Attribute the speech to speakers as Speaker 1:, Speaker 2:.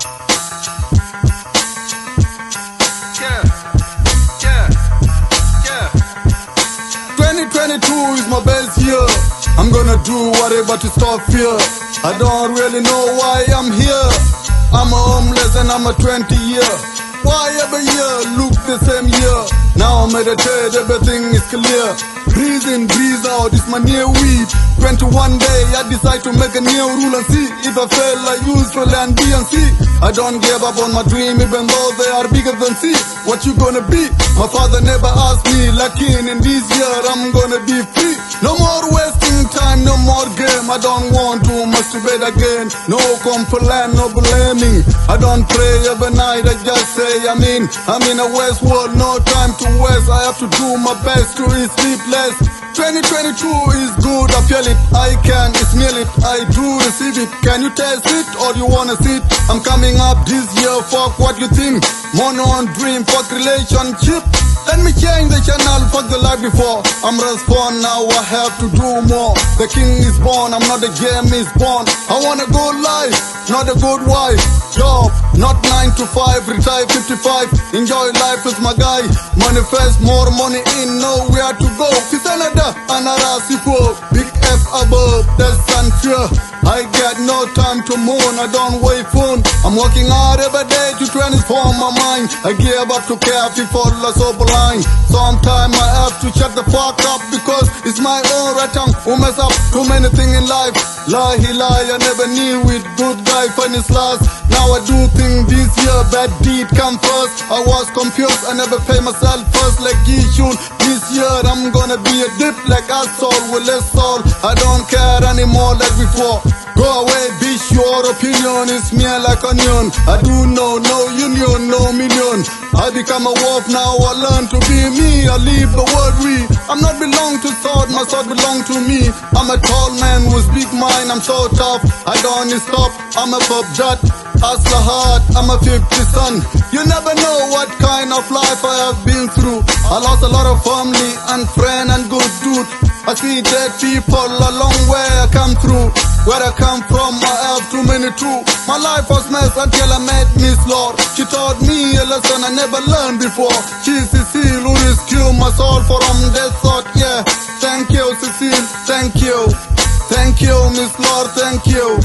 Speaker 1: Yeah, yeah, yeah. 2022 is my best year. I'm gonna do whatever to stop fear. I don't really know why I'm here. I'm a homeless and I'm a 20-year. Why every year look the same year? Now I meditate, everything is clear. Breathe in, breathe out, it's my new weed. 21 day, I decide to make a new rule and see if I fail, I use for land B and C. I don't give up on my dream, even though they are bigger than C. What you gonna be? My father never asked me, lucky in this year I'm gonna be free. No more wasting time, no more game. I don't want to masturbate again. No complaint, no blaming. I don't pray every night, I just say I'm in a West world, no time to waste. I have to do my best to eat sleepless. 2022 is good, I feel it, I can smell it, I do receive it. Can you taste it or you wanna see it? I'm coming up this year, fuck what you think. Mono on dream, fuck relationship. Let me change the channel, fuck the life before. I'm respond now, I have to do more. The king is born, I'm not the game is born. I wanna go live, not a good wife. Job, not 9 to 5, retire 55. Enjoy life with my guy. Manifest more money in, nowhere to go. Kisanada, Anarasipo, big F above, that's unfair. I got no time to mourn, I don't wait phone. I'm working hard every day to transform my mind. I give up to care, people are so blind. Sometimes I have to shut the fuck up because it's my own right tongue who mess up too many things in life. Lie, he lie, I never knew it. Good guy, funny last. Now I do things this year, bad deed come first. I was confused, I never pay myself first like he should. This year I'm gonna be a dip like asshole with less soul. I don't care anymore like before. Go away, bitch, your opinion is mere like onion. I do know, no union, no million. I become a wolf now, I learn to be me. I leave the world free. I'm not belong to sword, my sword belong to me. I'm a tall man with big mind, I'm so tough. I don't stop, I'm a pop jet. As the heart, I'm a 50 son. You never know what kind of life I have been through. I lost a lot of family and friend and good dude. I see dead people a long way I come through. Where I come from, I have too many true. My life was messed until I met Miss Lord. She taught me a lesson I never learned before. She's Cecile who rescued my soul from death thought, yeah. Thank you, Cecile, thank you. Thank you, Miss Lord, thank you.